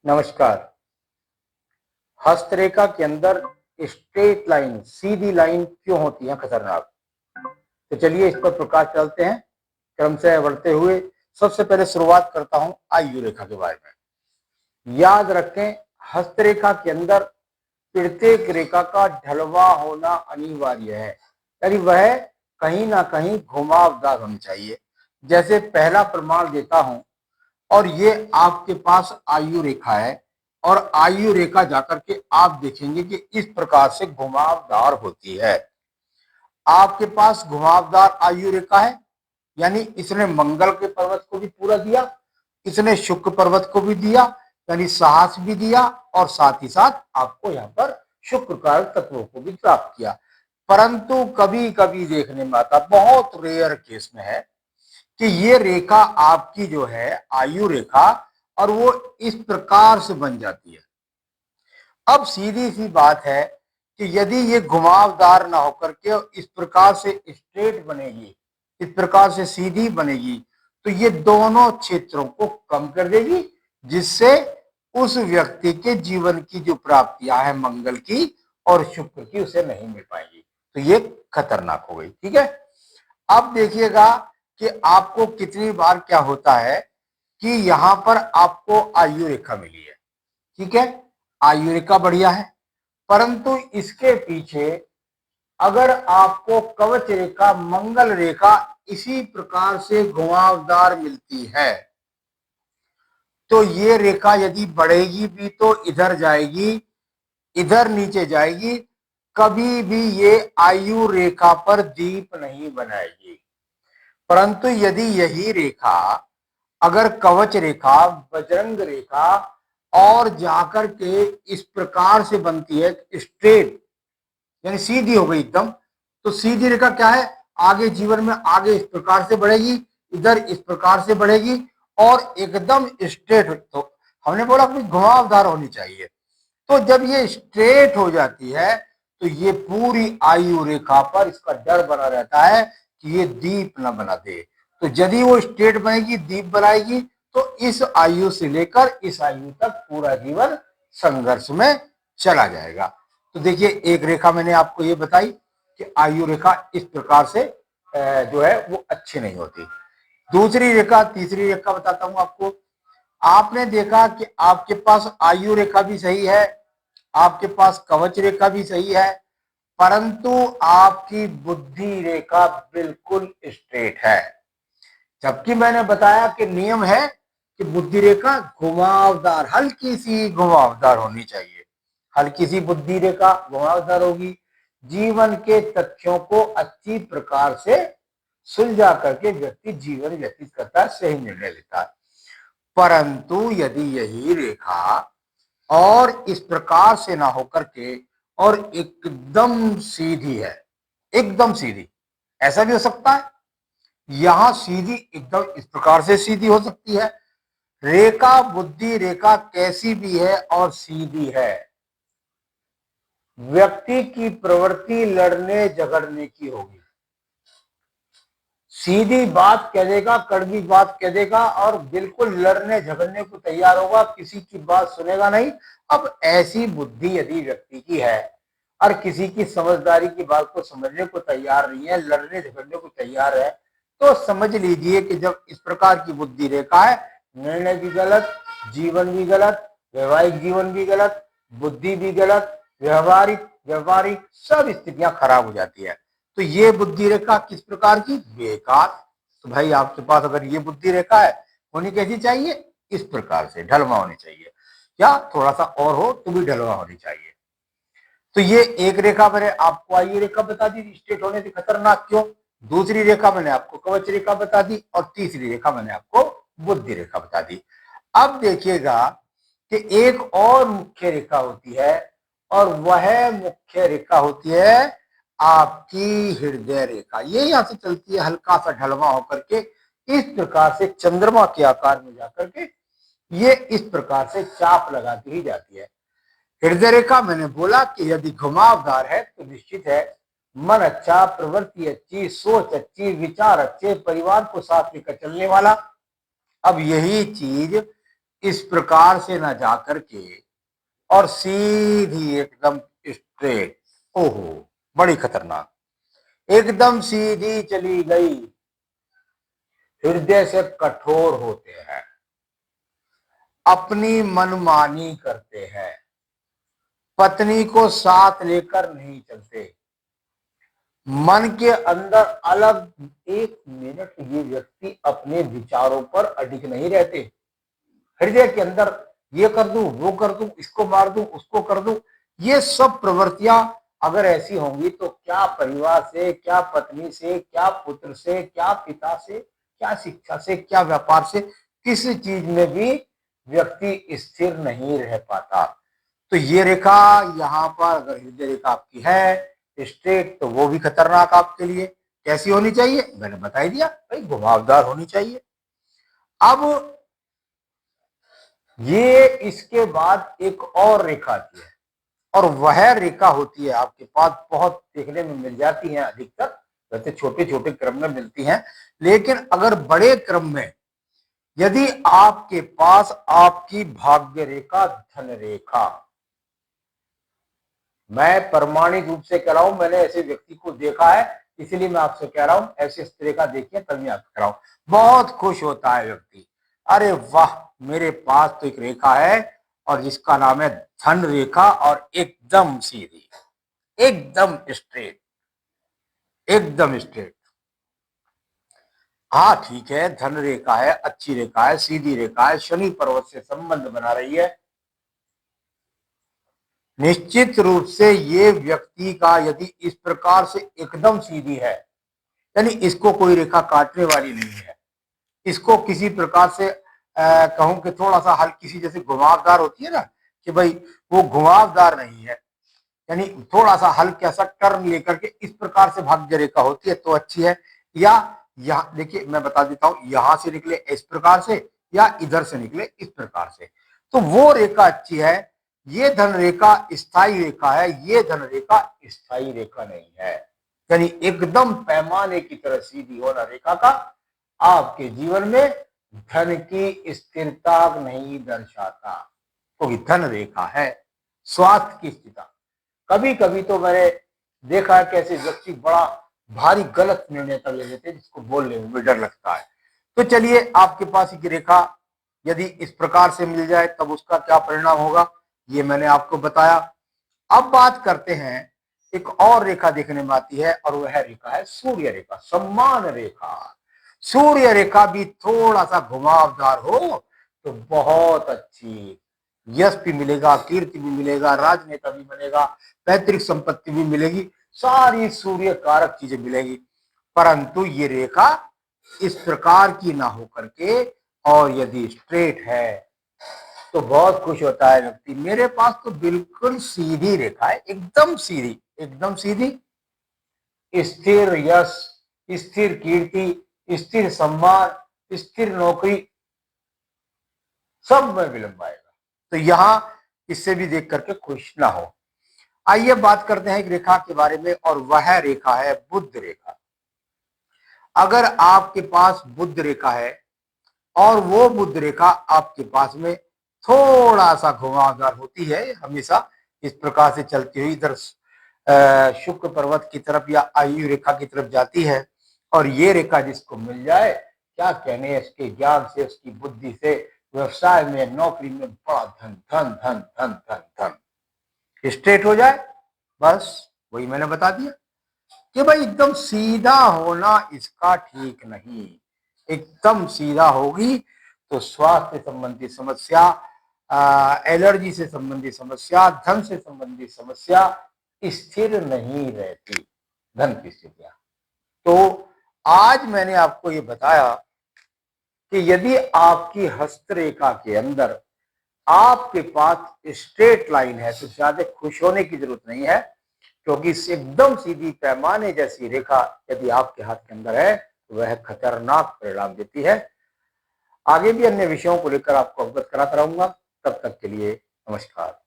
नमस्कार। हस्तरेखा के अंदर स्ट्रेट लाइन, सीधी लाइन क्यों होती है खतरनाक? तो चलिए इस पर प्रकाश डालते हैं क्रम से बढ़ते हुए। सबसे पहले शुरुआत करता हूं आयु रेखा के बारे में। याद रखें, हस्तरेखा के अंदर प्रत्येक रेखा का ढलवा होना अनिवार्य है, यानी वह कहीं ना कहीं घुमावदार होनी चाहिए। जैसे पहला प्रमाण देता हूं, और ये आपके पास आयु रेखा है, और आयु रेखा जाकर के आप देखेंगे कि इस प्रकार से घुमावदार होती है। आपके पास घुमावदार आयु रेखा है, यानी इसने मंगल के पर्वत को भी पूरा दिया, इसने शुक्र पर्वत को भी दिया, यानी साहस भी दिया, और साथ ही साथ आपको यहाँ पर शुक्र कारक तत्वों को भी प्राप्त किया। परंतु कभी कभी देखने में आता, बहुत रेयर केस में है कि ये रेखा आपकी जो है आयु रेखा, और वो इस प्रकार से बन जाती है। अब सीधी सी बात है कि यदि ये घुमावदार ना होकर के इस प्रकार से स्ट्रेट बनेगी, इस प्रकार से सीधी बनेगी, तो ये दोनों क्षेत्रों को कम कर देगी, जिससे उस व्यक्ति के जीवन की जो प्राप्तियां हैं मंगल की और शुक्र की, उसे नहीं मिल पाएगी। तो ये खतरनाक हो गई। ठीक है, अब देखिएगा कि आपको कितनी बार क्या होता है कि यहां पर आपको आयु रेखा मिली है। ठीक है, आयु रेखा बढ़िया है, परंतु इसके पीछे अगर आपको कवच रेखा, मंगल रेखा इसी प्रकार से घुमावदार मिलती है, तो ये रेखा यदि बढ़ेगी भी तो इधर जाएगी, इधर नीचे जाएगी, कभी भी ये आयु रेखा पर दीप नहीं बनाएगी। परंतु यदि यही रेखा अगर कवच रेखा, बजरंग रेखा और जाकर के इस प्रकार से बनती है स्ट्रेट, यानी सीधी हो गई एकदम, तो सीधी रेखा क्या है, आगे जीवन में आगे इस प्रकार से बढ़ेगी, इधर इस प्रकार से बढ़ेगी, और एकदम स्ट्रेट। तो हमने बोला कि घुमावदार होनी चाहिए, तो जब ये स्ट्रेट हो जाती है तो ये पूरी आयु रेखा पर इसका डर बना रहता है कि ये दीप न बना दे। तो यदि वो स्ट्रेट बनेगी, दीप बनाएगी, तो इस आयु से लेकर इस आयु तक पूरा जीवन संघर्ष में चला जाएगा। तो देखिए, एक रेखा मैंने आपको ये बताई कि आयु रेखा इस प्रकार से जो है वो अच्छी नहीं होती। दूसरी रेखा, तीसरी रेखा बताता हूं आपको। आपने देखा कि आपके पास आयु रेखा भी सही है, आपके पास कवच रेखा भी सही है, परंतु आपकी बुद्धि रेखा बिल्कुल स्ट्रेट है। जबकि मैंने बताया कि नियम है कि बुद्धि रेखा घुमावदार, हल्की सी घुमावदार होनी चाहिए। हल्की सी बुद्धि रेखा घुमावदार होगी, जीवन के तथ्यों को अच्छी प्रकार से सुलझा करके व्यक्ति जीवन व्यतीत करता है, सही निर्णय लेता है। परंतु यदि यही रेखा और इस प्रकार से ना होकर के और एकदम सीधी है, एकदम सीधी, ऐसा भी हो सकता है, यहां सीधी एकदम इस प्रकार से सीधी हो सकती है। रेखा, बुद्धि रेखा कैसी भी है और सीधी है, व्यक्ति की प्रवृत्ति लड़ने झगड़ने की होगी। सीधी बात कह देगा, कड़वी बात कह देगा, और बिल्कुल लड़ने झगड़ने को तैयार होगा, किसी की बात सुनेगा नहीं। अब ऐसी बुद्धि यदि व्यक्ति की है और किसी की समझदारी की बात को समझने को तैयार नहीं है, लड़ने झगड़ने को तैयार है, तो समझ लीजिए कि जब इस प्रकार की बुद्धि रेखा है, निर्णय भी गलत, जीवन भी गलत, वैवाहिक जीवन भी गलत, बुद्धि भी गलत, व्यवहारिक व्यवहारिक सब स्थितियां खराब हो जाती है। तो ये बुद्धि रेखा किस प्रकार की, बेकार। तो भाई आपके पास अगर ये बुद्धि रेखा है, होनी कैसी चाहिए, इस प्रकार से ढलवा होनी चाहिए, या थोड़ा सा और हो तो भी ढलवा होनी चाहिए। तो ये एक रेखा मैंने आपको आयु रेखा बता दी, स्ट्रेट होने से खतरनाक क्यों। दूसरी रेखा मैंने आपको कवच रेखा बता दी, और तीसरी रेखा मैंने आपको बुद्धि रेखा बता दी। अब देखिएगा कि एक और मुख्य रेखा होती है, और वह मुख्य रेखा होती है आपकी हृदय रेखा। ये यहां से चलती है हल्का सा ढलवा होकर के, इस प्रकार से चंद्रमा के आकार में जाकर के ये इस प्रकार से चाप लगाती ही जाती है। हृदय रेखा मैंने बोला कि यदि घुमावदार है तो निश्चित है मन अच्छा, प्रवृत्ति अच्छी, सोच अच्छी, विचार अच्छे, परिवार को साथ लेकर चलने वाला। अब यही चीज इस प्रकार से ना जा करके और सीधी एकदम स्ट्रेट, ओहो बड़ी खतरनाक, एकदम सीधी चली गई, हृदय से कठोर होते हैं, अपनी मनमानी करते हैं, पत्नी को साथ लेकर नहीं चलते, मन के अंदर अलग, एक मिनट, ये व्यक्ति अपने विचारों पर अडिग नहीं रहते, हृदय के अंदर ये कर दूं, वो कर दूं, इसको मार दूं, उसको कर दूं, ये सब प्रवृत्तियां अगर ऐसी होंगी तो क्या परिवार से, क्या पत्नी से, क्या पुत्र से, क्या पिता से, क्या शिक्षा से, क्या व्यापार से, किसी चीज में भी व्यक्ति स्थिर नहीं रह पाता। तो ये रेखा यहाँ पर अगर हृदय रेखा आपकी है स्ट्रेट, तो वो भी खतरनाक आपके लिए। कैसी होनी चाहिए, मैंने बता ही दिया भाई, घुमावदार होनी चाहिए। अब ये इसके बाद एक और रेखा आती है, और वह रेखा होती है आपके पास, बहुत देखने में मिल जाती है अधिकतर, वैसे छोटे छोटे क्रम में मिलती हैं, लेकिन अगर बड़े क्रम में यदि आपके पास आपकी भाग्य रेखा, धन रेखा, मैं प्रमाणिक रूप से कह रहा हूं, मैंने ऐसे व्यक्ति को देखा है, इसलिए मैं आपसे कह रहा हूं, ऐसी रेखा देखिए तभी आपको कह रहा हूं, बहुत खुश होता है व्यक्ति, अरे वाह मेरे पास तो एक रेखा है और जिसका नाम है धन रेखा, और एकदम सीधी, एकदम स्ट्रेट, एकदम स्ट्रेट। हाँ ठीक है, धन रेखा है, अच्छी रेखा है, सीधी रेखा है, शनि पर्वत से संबंध बना रही है, निश्चित रूप से ये व्यक्ति का यदि इस प्रकार से एकदम सीधी है, यानी इसको कोई रेखा काटने वाली नहीं है, इसको किसी प्रकार से कहूं कि थोड़ा सा हल्की सी जैसे घुमावदार होती है ना, कि भाई वो घुमावदार नहीं है, यानी थोड़ा सा हल्का सा टर्न लेकर के इस प्रकार से भाग्य रेखा होती है तो अच्छी है। या यहाँ देखिए मैं बता देता हूं, यहां से निकले इस प्रकार से या इधर से निकले इस प्रकार से, तो वो रेखा अच्छी है। ये धन रेखा स्थायी रेखा है, ये धन रेखा स्थायी रेखा नहीं है, यानी एकदम पैमाने की तरह सीधी होना रेखा का आपके जीवन में धन की स्थिरता नहीं दर्शाता, क्योंकि धन रेखा है। स्वास्थ्य की स्थिति, कभी कभी तो मैंने देखा है कैसे व्यक्ति बड़ा भारी गलत निर्णय कर ले लेते हैं, जिसको बोलने में डर लगता है। तो चलिए, आपके पास एक रेखा यदि इस प्रकार से मिल जाए तब उसका क्या परिणाम होगा, ये मैंने आपको बताया। अब बात करते हैं, एक और रेखा देखने में आती है, और वह रेखा है सूर्य रेखा, सम्मान रेखा। सूर्य रेखा भी थोड़ा सा घुमावदार हो तो बहुत अच्छी, यश भी मिलेगा, कीर्ति भी मिलेगा, राजनेता भी बनेगा, पैतृक संपत्ति भी मिलेगी, सारी सूर्य कारक चीजें मिलेगी। परंतु ये रेखा इस प्रकार की ना हो करके और यदि स्ट्रेट है तो बहुत खुश होता है व्यक्ति। मेरे पास तो बिल्कुल सीधी रेखा है, एकदम सीधी, एकदम सीधी, स्थिर यश, स्थिर कीर्ति, स्थिर सम्मान, स्थिर नौकरी, सब में विलंब आएगा। तो यहां इससे भी देख करके खुश ना हो। आइए बात करते हैं एक रेखा के बारे में, और वह रेखा है बुध रेखा। अगर आपके पास बुध रेखा है और वो बुध रेखा आपके पास में थोड़ा सा घुमावदार होती है, हमेशा इस प्रकार से चलती हुई इधर शुक्र पर्वत की तरफ या आयु रेखा की तरफ जाती है, और ये रेखा जिसको मिल जाए, क्या कहने, इसके ज्ञान से, उसकी बुद्धि से, व्यवसाय में, नौकरी में बड़ा धन धन धन धन धन धन स्ट्रेट हो जाए, बस वही मैंने बता दिया कि भाई एकदम सीधा होना इसका ठीक नहीं, एकदम सीधा होगी तो स्वास्थ्य संबंधी समस्या, एलर्जी से संबंधित समस्या, धन से संबंधित समस्या स्थिर नहीं रहती, धन की स्थितियां। तो आज मैंने आपको ये बताया कि यदि आपकी हस्तरेखा के अंदर आपके पास स्ट्रेट लाइन है तो ज्यादा खुश होने की जरूरत नहीं है, क्योंकि एकदम सीधी पैमाने जैसी रेखा यदि आपके हाथ के अंदर है तो वह खतरनाक परिणाम देती है। आगे भी अन्य विषयों को लेकर आपको अवगत कराता रहूंगा। तब तक के लिए नमस्कार।